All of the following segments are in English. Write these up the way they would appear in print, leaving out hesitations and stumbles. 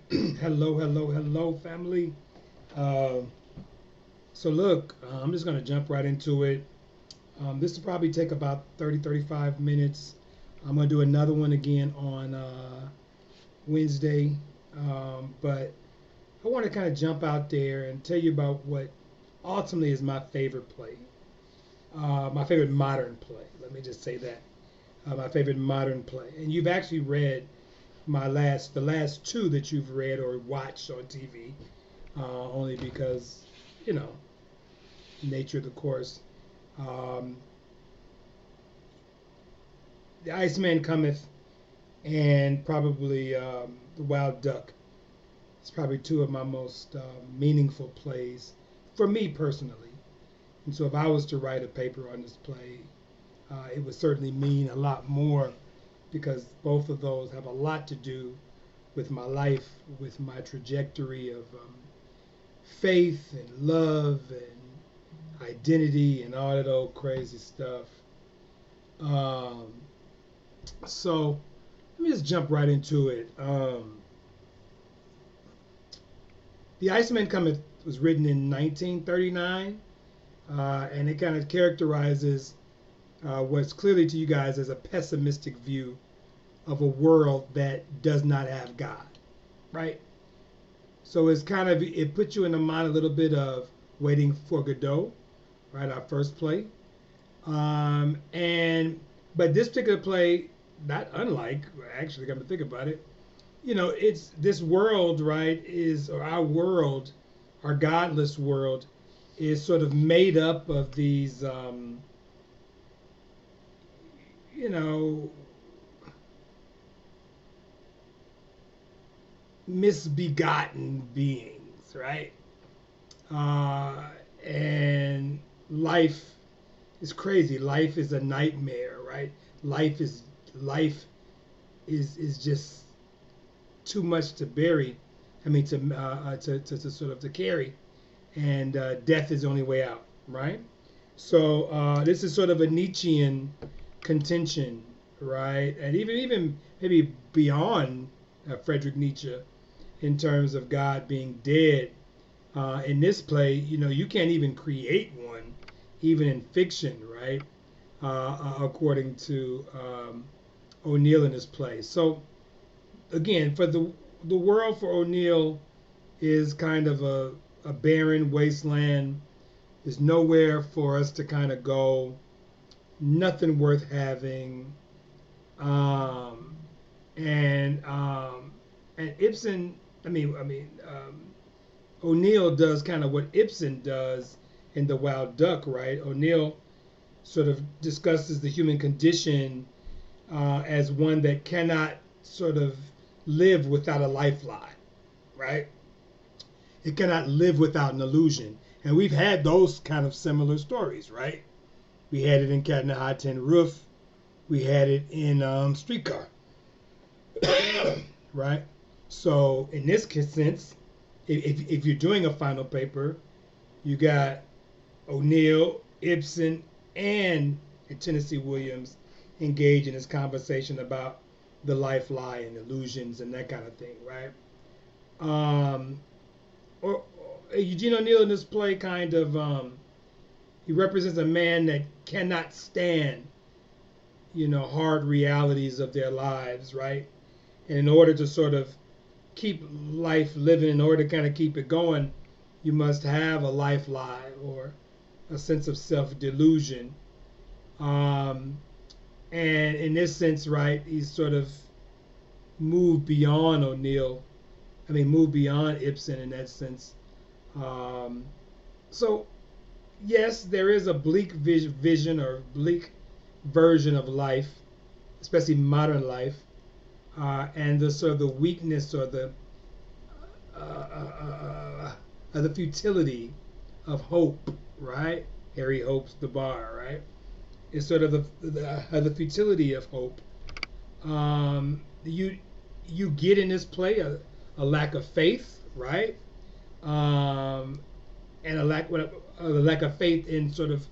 Hello, family. Uh, so look, I'm just gonna jump right into it. This will probably take about 30-35 minutes. I'm gonna do another one again on Wednesday, but I want to kind of jump out there and tell you about what ultimately is my favorite play, my favorite modern play. Let me just say that my favorite modern play. And you've actually read the last two that you've read or watched on TV, only because you know nature of the course. Um, the Iceman Cometh and probably the Wild Duck. It's probably two of my most meaningful plays for me personally. And so if I was to write a paper on this play, it would certainly mean a lot more because both of those have a lot to do with my life, with my trajectory of faith and love and identity and all that old crazy stuff. Um, so let me just jump right into it. The Iceman Cometh was written in 1939, and it kind of characterizes what's clearly to you guys as a pessimistic view of a world that does not have God, right? So it's kind of it puts you in the mind a little bit of Waiting for Godot, right? Our first play, and but this particular play, not unlike actually, come to think about it, it's this world, right? Is or our world, our godless world, is sort of made up of these, you know, misbegotten beings, right? Uh, and life is crazy. Life is a nightmare, right? Life is life is just too much to bury. I mean, to sort of to carry, and death is the only way out, right? So this is sort of a Nietzschean contention, right? And even maybe beyond Friedrich Nietzsche in terms of God being dead. In this play, you can't even create one, even in fiction, right? According to O'Neill in this play. So again, for the world for O'Neill is kind of a barren wasteland. There's nowhere for us to kind of go. Nothing worth having. Um, and Ibsen, O'Neill does kind of what Ibsen does in The Wild Duck, right? O'Neill sort of discusses the human condition as one that cannot sort of live without a lifeline, right? It cannot live without an illusion. And we've had those kind of similar stories, right? We had it in Cat in the High Tin Roof. We had it in Streetcar, right? So in this sense, if you're doing a final paper, you got O'Neill, Ibsen, and Tennessee Williams engage in this conversation about the life lie and illusions and that kind of thing, right? Um, or Eugene O'Neill in this play kind of he represents a man that cannot stand hard realities of their lives, right? And in order to sort of keep life living, in order to kind of keep it going, you must have a life lie or a sense of self delusion. Um, and in this sense, right, he's sort of moved beyond O'Neill. I mean, moved beyond Ibsen in that sense. Um, so, yes, there is a bleak vision or bleak version of life, especially modern life, and the sort of the weakness or the futility of hope, right? Harry hopes the bar, right? It's sort of the futility of hope. You get in this play a lack of faith, right? Um, and a lack of faith in sort of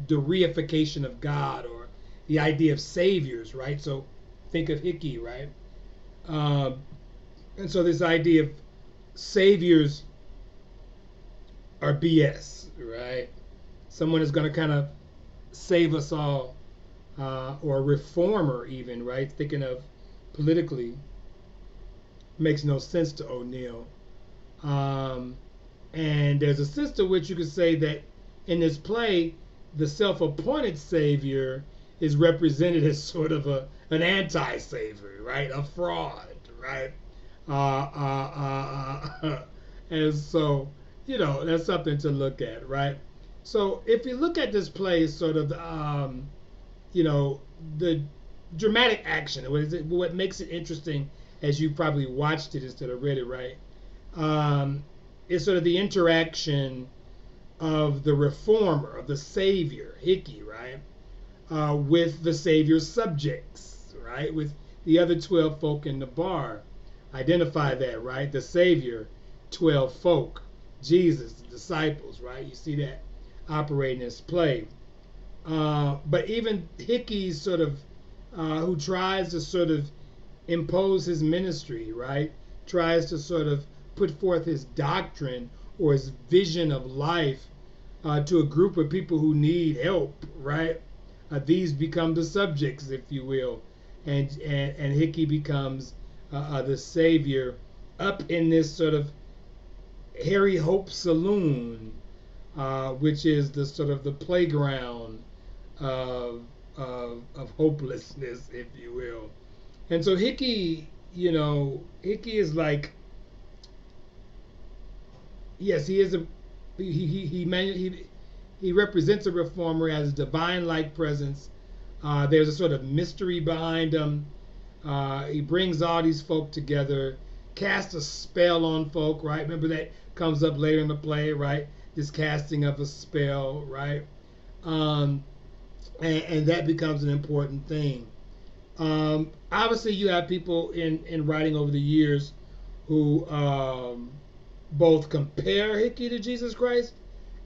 the reification of God or the idea of saviors, right? So think of Hickey, right? Um, and so this idea of saviors are BS, right? Someone is going to kind of save us all, or a reformer, even, right? Thinking of politically makes no sense to O'Neill. Um, and there's a sense to which you could say that in this play, the self-appointed savior is represented as sort of an anti-savior, right? A fraud, right? And so, that's something to look at, right? So if you look at this play, sort of, you know, the dramatic action, what makes it interesting, as you probably watched it instead of read it, right? Is sort of the interaction of the reformer, of the savior, Hickey, right, with the savior's subjects, right, with the other 12 folk in the bar. Identify that, right? The savior, 12 folk, Jesus, the disciples, right? You see that operating this play. But even Hickey's sort of, who tries to sort of impose his ministry, right? Tries to sort of put forth his doctrine or his vision of life to a group of people who need help, right? These become the subjects, if you will, and Hickey becomes the savior up in this sort of Harry Hope Saloon, which is the sort of the playground of hopelessness, if you will. And so Hickey, Hickey is like, yes, he is a he represents a reformer, has a divine-like presence. There's a sort of mystery behind him. He brings all these folk together, casts a spell on folk, right? Remember that comes up later in the play, right? This casting of a spell, right? And that becomes an important thing. Obviously, you have people in writing over the years who both compare Hickey to Jesus Christ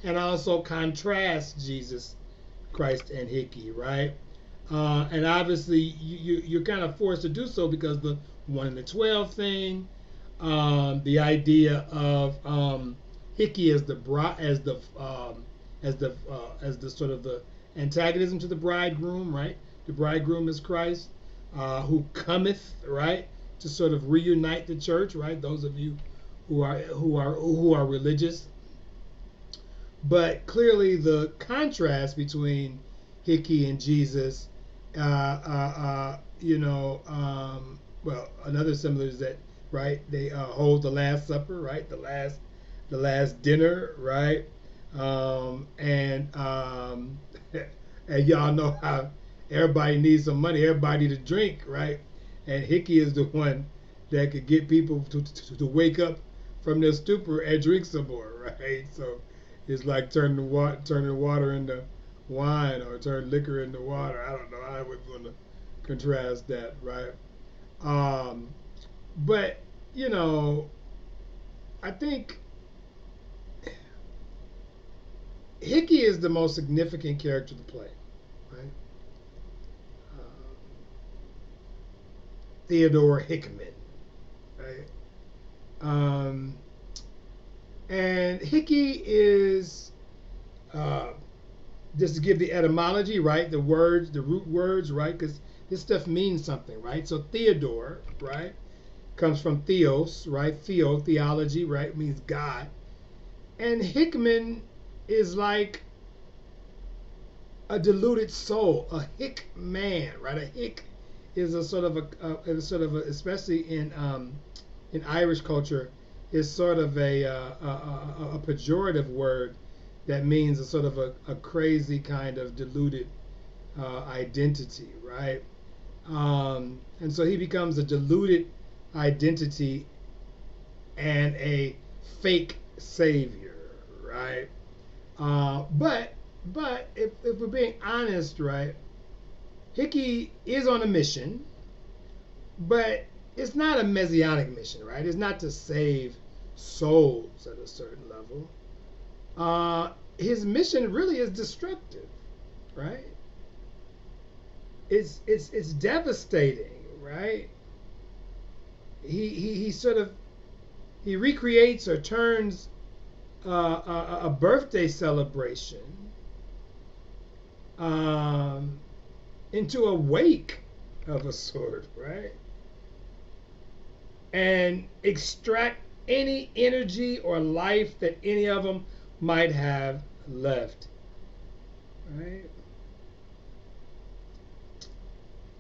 and also contrast Jesus Christ and Hickey, right? And obviously, you're kind of forced to do so because the 1 and the 12 thing, the idea of Hickey as the as the sort of the antagonism to the bridegroom, right? The bridegroom is Christ, who cometh, right, to sort of reunite the church, right? Those of you who are religious. But clearly, the contrast between Hickey and Jesus, well, another similar is that, right? They hold the Last Supper, right? The last dinner, right? And and y'all know how everybody needs some money, everybody to drink, right? And Hickey is the one that could get people to wake up from their stupor and drink some more, right? So it's like turning water into wine or turn liquor into water. I don't know how I was going to contrast that, right? But I think Hickey is the most significant character of the play, right? Theodore Hickman, right? Um, and Hickey is, just to give the etymology, right? The words, the root words, right? Because this stuff means something, right? So Theodore, right, comes from theos, right? Theology, right, means God. And Hickman is like a deluded soul, a hick man, right? A hick is a sort of especially in Irish culture, is sort of a pejorative word that means a sort of a crazy kind of deluded identity, right? And so he becomes a deluded identity and a fake savior, right? But if we're being honest, right, Hickey is on a mission, but it's not a messianic mission, right? It's not to save souls at a certain level. His mission really is destructive, right? It's devastating, right? He sort of He recreates or turns a birthday celebration um, into a wake of a sort, right? And extract any energy or life that any of them might have left, right?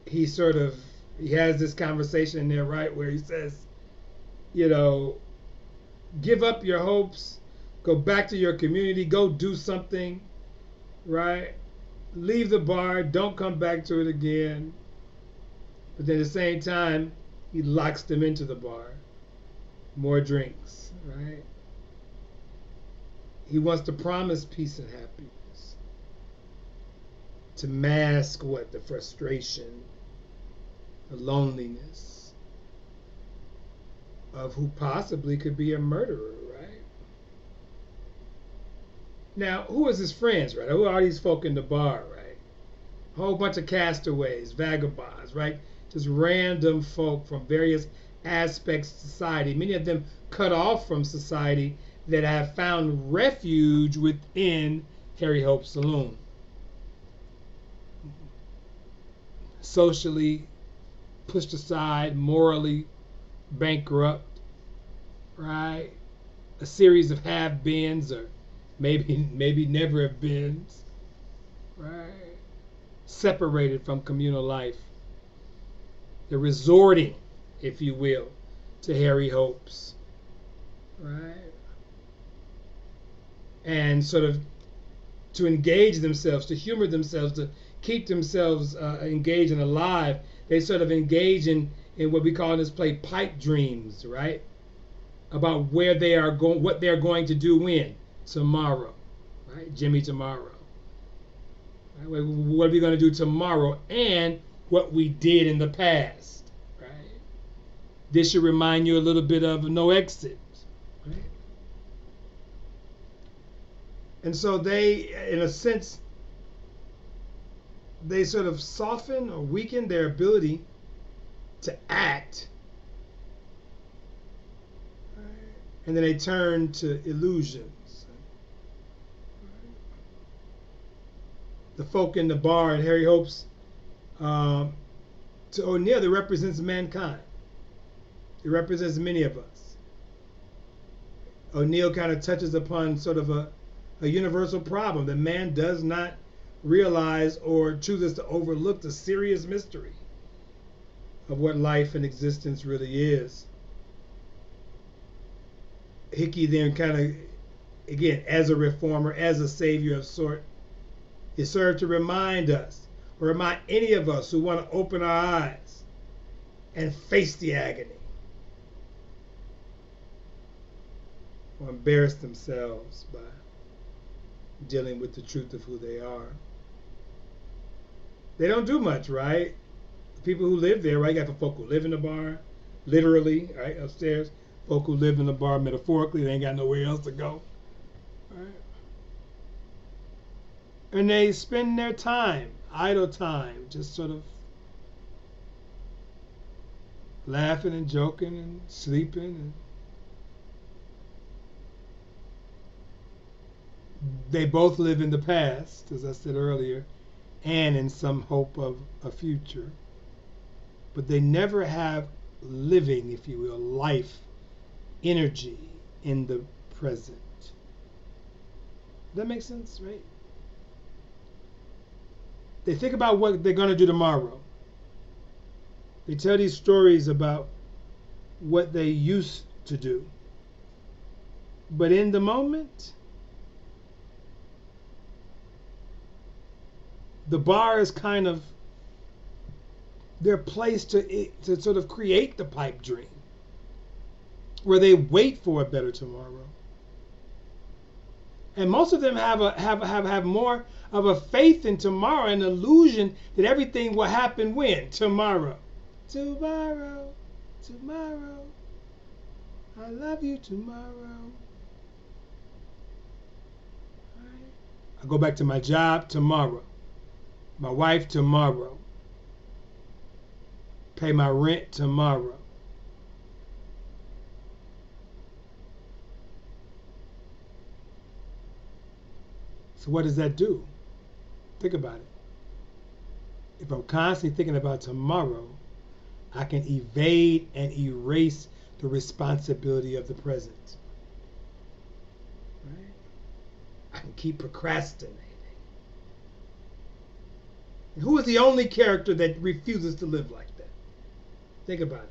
He sort of he has this conversation in there, right, where he says, you know, give up your hopes, go back to your community, go do something, right? Leave the bar, don't come back to it again. But then at the same time, he locks them into the bar. More drinks, right? He wants to promise peace and happiness to mask what? The frustration, the loneliness of who possibly could be a murderer, right? Now, who is his friends, right? Who are these folk in the bar, right? A whole bunch of castaways, vagabonds, right? Just random folk from various aspects of society, many of them cut off from society, that have found refuge within Harry Hope's saloon. Socially pushed aside, morally bankrupt, right? A series of have-beens, or maybe never have beens, right? Separated from communal life. They're resorting, if you will, to Harry Hope's, right? And sort of to engage themselves, to humor themselves, to keep themselves engaged and alive. They sort of engage in what we call in this play pipe dreams, right? About where they are going, what they're going to do when tomorrow, right? Jimmy tomorrow. Right? What are we going to do tomorrow, and what we did in the past, right? This should remind you a little bit of No Exit, right? And so they, in a sense, they sort of soften or weaken their ability to act, right? And then they turn to illusions. Right? The folk in the bar at Harry Hope's, to O'Neill, that represents mankind. It represents many of us. O'Neill kind of touches upon sort of a universal problem that man does not realize or chooses to overlook the serious mystery of what life and existence really is. Hickey then kind of, again, as a reformer, as a savior of sort, is served to remind us, or remind any of us who want to open our eyes and face the agony, or embarrass themselves by dealing with the truth of who they are. They don't do much, right? The people who live there, right? You got the folk who live in the bar, literally, right, upstairs. Folk who live in the bar metaphorically, they ain't got nowhere else to go, right? And they spend their time, idle time, just sort of laughing and joking and sleeping. And they both live in the past, as I said earlier, and in some hope of a future. But they never have living, if you will, life, energy in the present. Does that make sense, right? They think about what they're going to do tomorrow. They tell these stories about what they used to do. But in the moment, the bar is kind of their place to sort of create the pipe dream, where they wait for a better tomorrow. And most of them have more of a faith in tomorrow, an illusion that everything will happen when? Tomorrow. Tomorrow, tomorrow, I love you tomorrow. Right? I go back to my job tomorrow. My wife tomorrow. Pay my rent tomorrow. So what does that do? Think about it. If I'm constantly thinking about tomorrow, I can evade and erase the responsibility of the present. Right? I can keep procrastinating. And who is the only character that refuses to live like that? Think about it.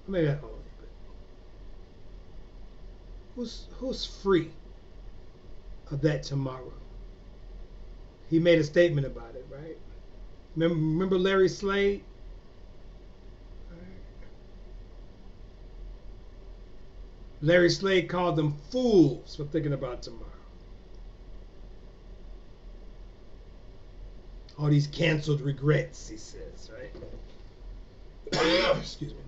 Maybe not only, but who's free of that tomorrow? He made a statement about it, right? Remember Larry Slade? Larry Slade called them fools for thinking about tomorrow. All these canceled regrets, he says, right? Excuse me.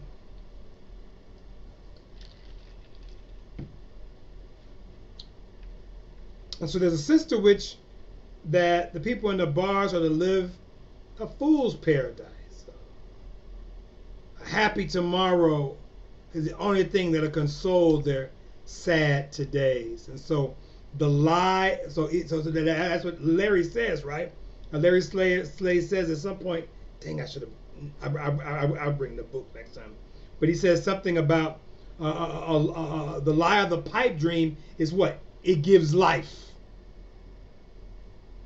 And so there's a sense to which that the people in the bars are to live a fool's paradise. A happy tomorrow is the only thing that'll console their sad todays. And so the lie, so that's what Larry says, right? Larry Slade says at some point, dang, I'll bring the book next time. But he says something about the lie of the pipe dream is what? It gives life.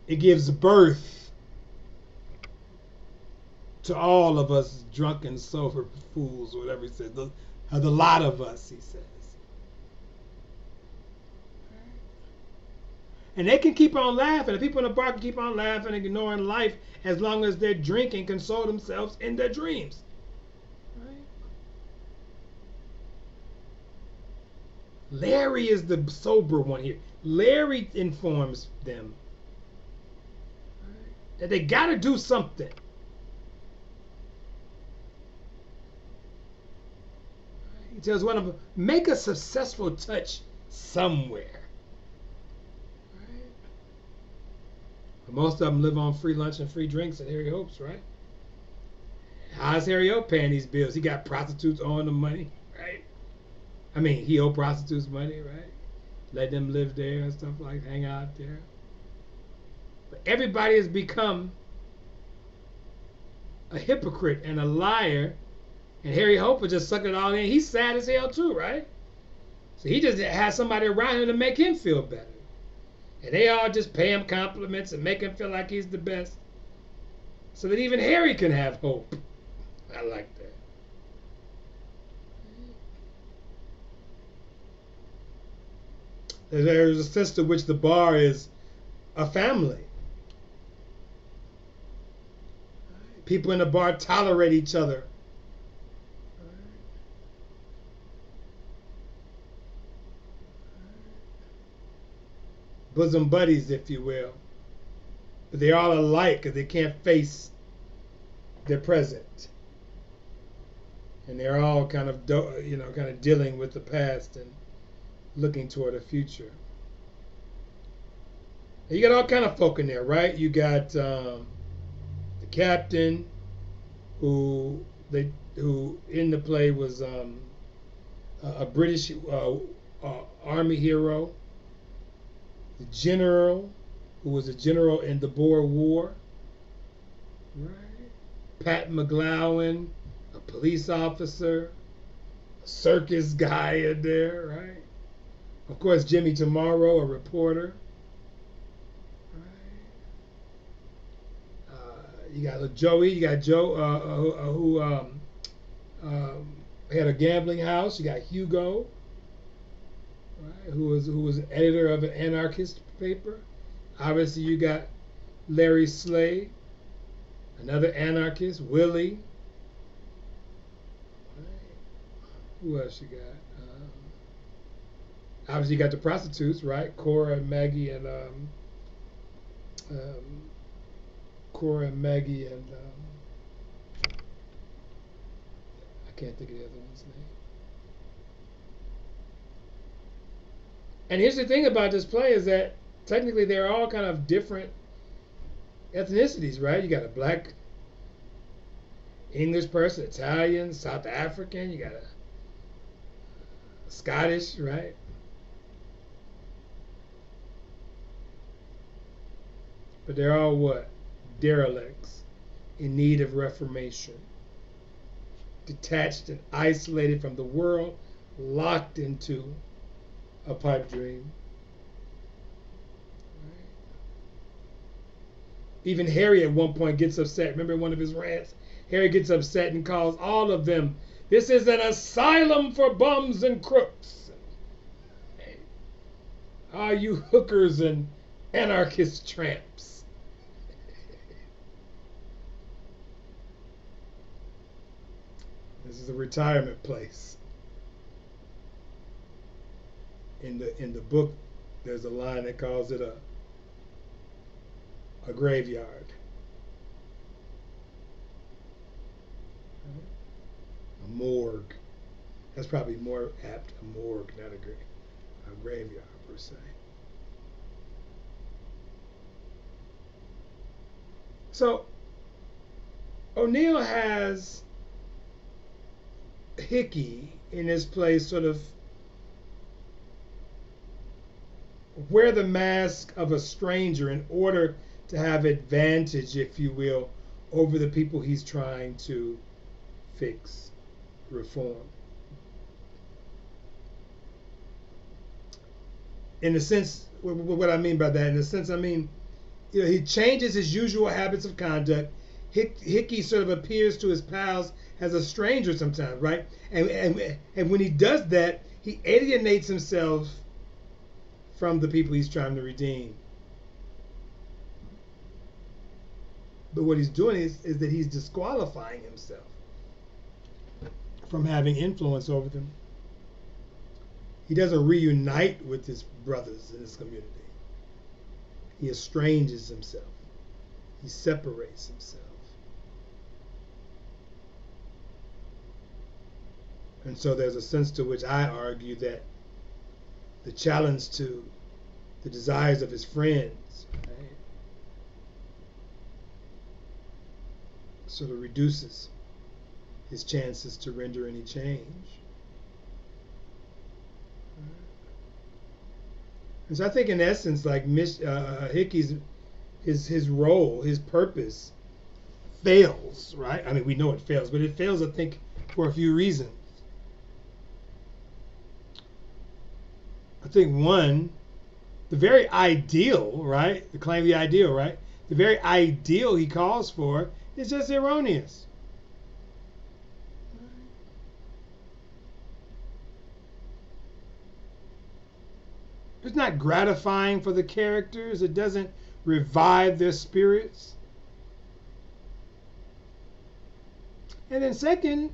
It gives birth to all of us drunken, sober fools, or whatever he says. The lot of us, he says. And they can keep on laughing. The people in the bar can keep on laughing and ignoring life as long as they're drinking, console themselves in their dreams. Right? Larry is the sober one here. Larry informs them that they got to do something. He tells one of them, make a successful touch somewhere. Right? But most of them live on free lunch and free drinks at Harry Hope's, right? How's Harry Hope paying these bills? He got prostitutes owing the money, right? I mean, he owed prostitutes money, right? Let them live there and stuff like hang out there. But everybody has become a hypocrite and a liar, and Harry Hope is just sucking it all in. He's sad as hell too, right? So he just has somebody around him to make him feel better. And they all just pay him compliments and make him feel like he's the best. So that even Harry can have hope. I like that. There's a sense to which the bar is a family. People in the bar tolerate each other. Bosom buddies, if you will. But they're all alike because they can't face their present. And they're all kind of dealing with the past and looking toward the future. And you got all kind of folk in there, right? You got the captain, who in the play was a British army hero. The general, who was a general in the Boer War, right? Pat McGlowan, a police officer, a circus guy in there, right? Of course, Jimmy Tomorrow, a reporter. Right? You got Joey. You got Joe, who had a gambling house. You got Hugo, right? Who was an editor of an anarchist paper. Obviously, you got Larry Slade, another anarchist. Willie. Who else you got? Obviously, you got the prostitutes, right? Cora and Maggie and I can't think of the other one's name. And here's the thing about this play is that technically they're all kind of different ethnicities, right? You got a black English person, Italian, South African, you got a Scottish, right? but they're all what? Derelicts, in need of reformation, detached and isolated from the world, locked into a pipe dream. Even Harry at one point gets upset. Remember one of his rants? Harry gets upset and calls all of them, "This is an asylum for bums and crooks. Are you hookers and anarchist tramps?" This is a retirement place. In the book, there's a line that calls it a graveyard. A morgue. That's probably more apt. A morgue, not a graveyard per se. So O'Neill has Hickey in his place sort of wear the mask of a stranger in order to have advantage, if you will, over the people he's trying to fix, reform. In a sense, what I mean by that, in a sense, I mean, he changes his usual habits of conduct. Hickey sort of appears to his pals as a stranger sometimes, right? And when he does that, he alienates himself from the people he's trying to redeem. But what he's doing is that he's disqualifying himself from having influence over them. He doesn't reunite with his brothers in his community. He estranges himself. He separates himself. And so there's a sense to which I argue that the challenge to the desires of his friends, right, sort of reduces his chances to render any change. And so I think in essence, like Hickey's, his role, his purpose fails, right? I mean, we know it fails, but it fails, I think, for a few reasons. I think one, the very ideal, right? The claim of the ideal, right? The very ideal he calls for is just erroneous. It's not gratifying for the characters. It doesn't revive their spirits. And then second,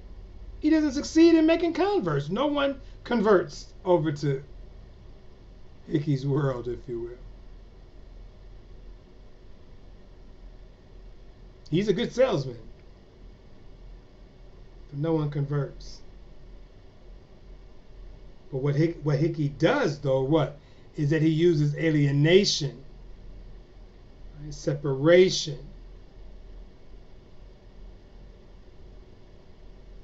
he doesn't succeed in making converts. No one converts over to Hickey's world, if you will. He's a good salesman, but no one converts. But what Hickey does, though, what? Is that he uses alienation, right? Separation,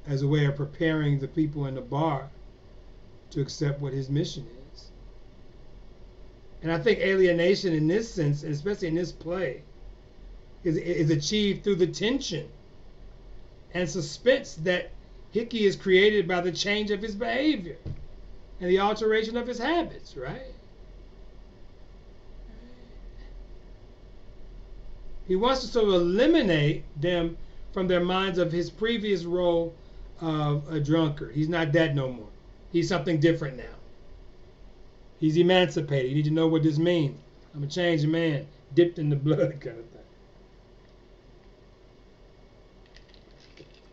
as a way of preparing the people in the bar to accept what his mission is. And I think alienation in this sense, especially in this play, is achieved through the tension and suspense that Hickey is created by the change of his behavior and the alteration of his habits, right? He wants to sort of eliminate them from their minds of his previous role of a drunkard. He's not that no more. He's something different now. He's emancipated. You need to know what this means. I'm a changed man, dipped in the blood kind of thing.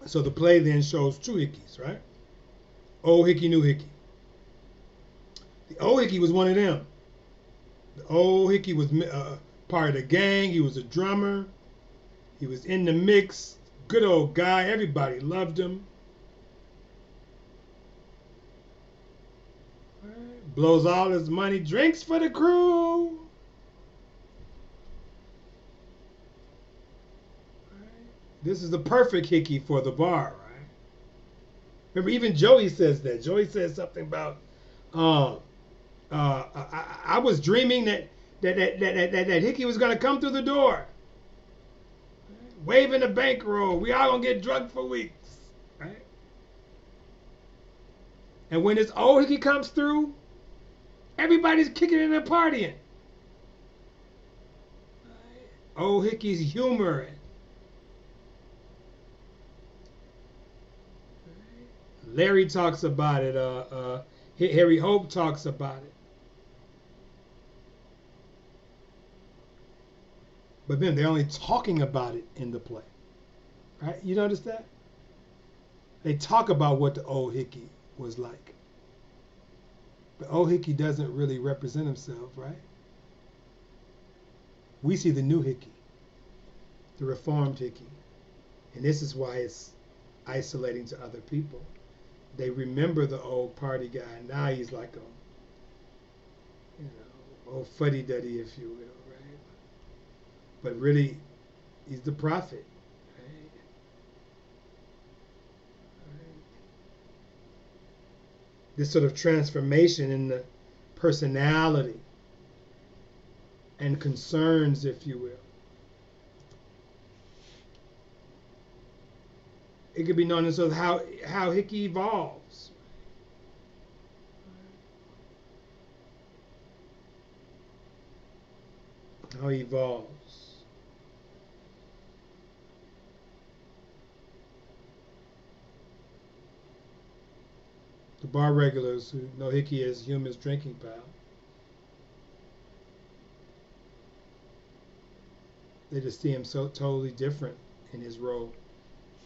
So the play then shows two Hickeys, right? Old Hickey, new Hickey. The old Hickey was one of them. The old Hickey was part of the gang. He was a drummer. He was in the mix. Good old guy. Everybody loved him. Right. Blows all his money. Drinks for the crew. Right. This is the perfect Hickey for the bar, right? Remember, even Joey says that. Joey says something about, I was dreaming that that Hickey was going to come through the door, waving a bankroll. We all going to get drugged for weeks. Right? And when this old Hickey comes through, everybody's kicking in and partying. Old Hickey's humor. Larry talks about it. Harry Hope talks about it. But then they're only talking about it in the play. Right? You notice that? They talk about what the old Hickey was like. But old Hickey doesn't really represent himself, right? We see the new Hickey, the reformed Hickey. And this is why it's isolating to other people. They remember the old party guy. Now he's like a, old fuddy-duddy, if you will, right? But really, he's the prophet. Right? Right. This sort of transformation in the personality and concerns, if you will. It could be known as sort of how Hickey evolves. How he evolves. The bar regulars who know Hickey as Human's drinking pal, they just see him so totally different in his role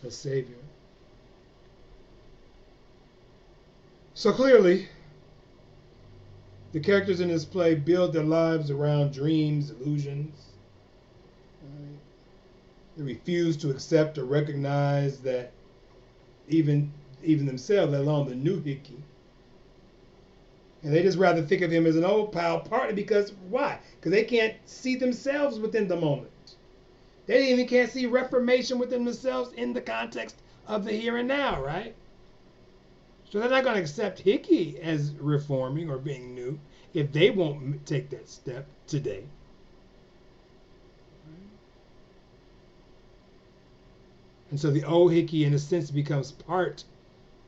as Savior. So clearly, the characters in this play build their lives around dreams, illusions. Right? They refuse to accept or recognize that even themselves, let alone the new Hickey. And they just rather think of him as an old pal, partly because, why? Because they can't see themselves within the moment. They even can't see reformation within themselves in the context of the here and now, right? So they're not going to accept Hickey as reforming or being new if they won't take that step today. And so the old Hickey, in a sense, becomes part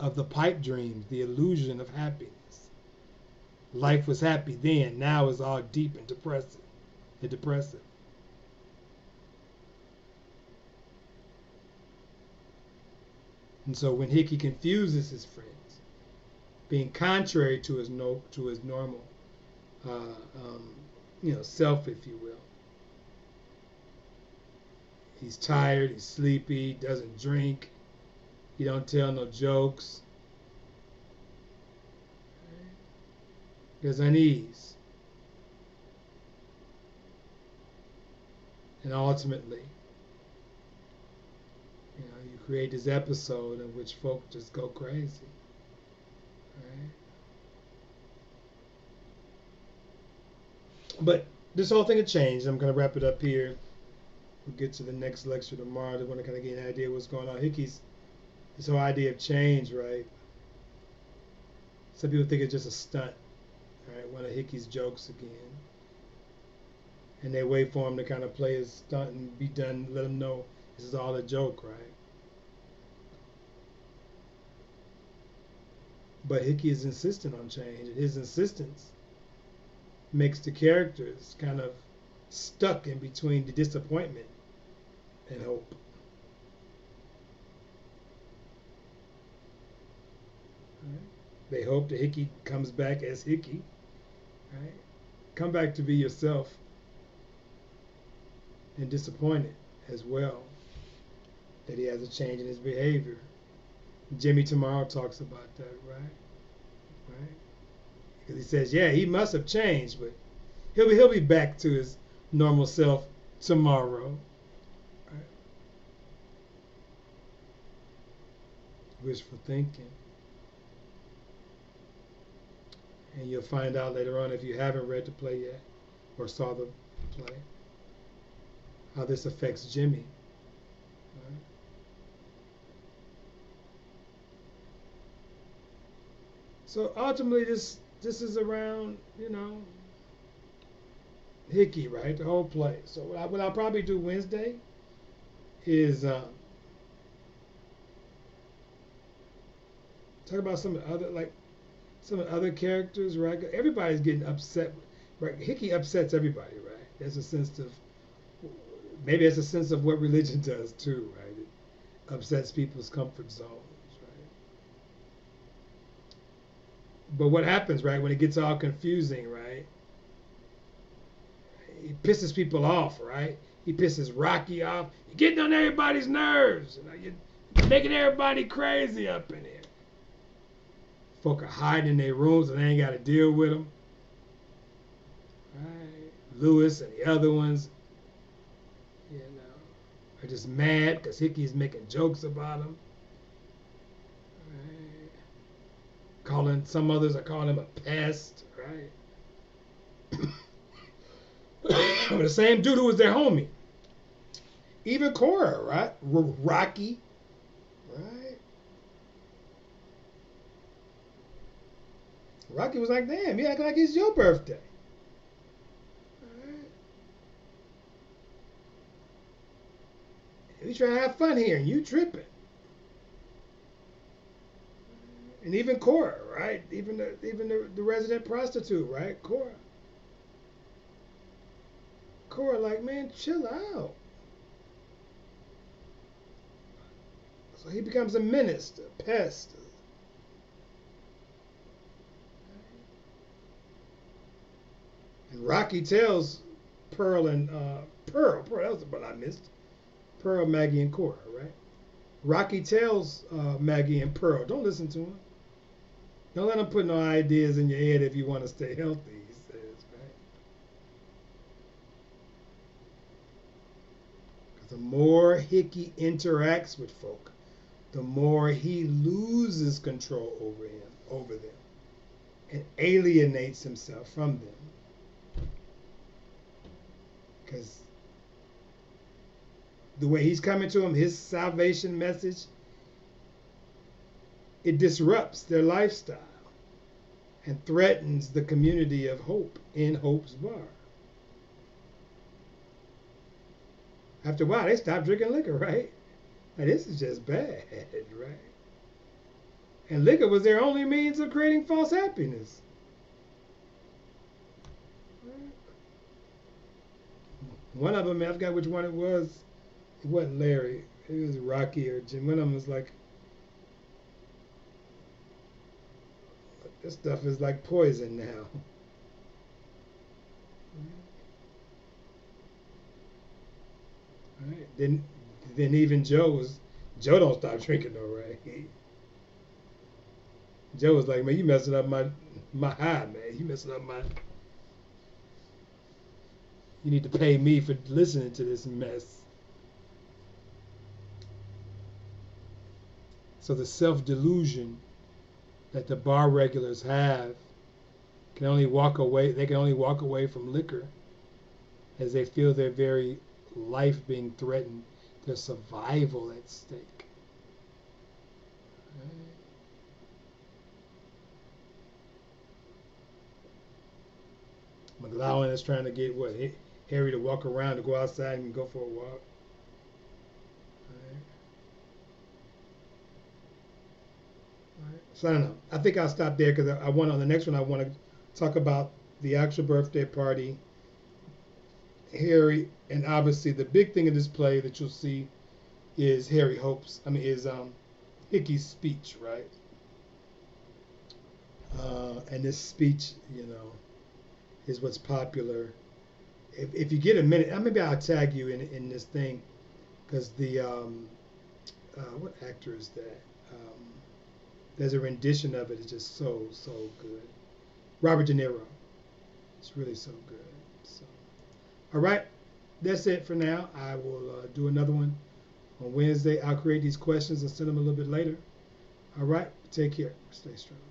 of the pipe dream, the illusion of happiness. Life was happy then, now is all deep and depressive. And so when Hickey confuses his friends, being contrary to his normal self, if you will. He's tired, he's sleepy, doesn't drink, he don't tell no jokes. There's unease. And ultimately, you create this episode in which folk just go crazy. Right? But this whole thing had changed. I'm going to wrap it up here. We'll get to the next lecture tomorrow. I want to kind of get an idea of what's going on. Hickey's, this whole idea of change, right? Some people think it's just a stunt, right? One of Hickey's jokes again. And they wait for him to kind of play his stunt and be done, let him know this is all a joke, right? But Hickey is insistent on change, and his insistence makes the characters kind of stuck in between the disappointment and hope. Right? They hope that Hickey comes back as Hickey. Right? Come back to be yourself, and disappointed as well that he has a change in his behavior. Jimmy tomorrow talks about that, right? Because he says, yeah, he must have changed, but he'll be back to his normal self tomorrow. Right? Wishful thinking. And you'll find out later on, if you haven't read the play yet or saw the play, how this affects Jimmy. Right? So ultimately, this is around, Hickey, right? The whole play. So what I'll probably do Wednesday is talk about some of the other some of the other characters, right? Everybody's getting upset, right? Hickey upsets everybody, right? There's a sense of maybe it's a sense of what religion does too, right? It upsets people's comfort zones, right? But what happens, right, when it gets all confusing, right? He pisses people off, right? He pisses Rocky off. You're getting on everybody's nerves. You know, you're making everybody crazy up in here. Folk are hiding in their rooms and they ain't got to deal with them. Right? Lewis and the other ones, you know, are just mad because Hickey's making jokes about them. Right? Some others are calling him a pest, right? The same dude who was their homie. Even Cora, right? Rocky, right? Rocky was like, damn, you act like it's your birthday. Right? We trying to have fun here and you tripping. And even Cora, right? Even the resident prostitute, right? Cora like, man, chill out. So he becomes a menace, a pest. And Rocky tells Pearl and Pearl, that was the one I missed. Pearl, Maggie, and Cora, right? Rocky tells Maggie and Pearl, don't listen to him. Don't let him put no ideas in your head if you want to stay healthy, he says, right? Because the more Hickey interacts with folk, the more he loses control over them, and alienates himself from them. Because the way he's coming to them, his salvation message, it disrupts their lifestyle and threatens the community of hope in Hope's Bar. After a while, they stop drinking liquor, right? Now, this is just bad, right? And liquor was their only means of creating false happiness. One of them, I forgot which one it was. It wasn't Larry. It was Rocky or Jim. One of them was like, this stuff is like poison now. Right. Then even Joe don't stop drinking though, right? Joe was like, man, you messing up my high, man. You messing up my. You need to pay me for listening to this mess. So the self-delusion that the bar regulars have can only walk away. They can only walk away from liquor as they feel their very life being threatened, their survival at stake. McGowan is trying to get Harry to walk around, to go outside and go for a walk. So I don't know. I think I'll stop there because I want on the next one. I want to talk about the actual birthday party, Harry, and obviously the big thing in this play that you'll see is Hickey's speech, right? And this speech, is what's popular. If you get a minute, maybe I'll tag you in this thing, because the what actor is that? There's a rendition of it. It's just so good. Robert De Niro. It's really so good. So, all right, that's it for now. I will do another one on Wednesday. I'll create these questions and send them a little bit later. All right, take care. Stay strong.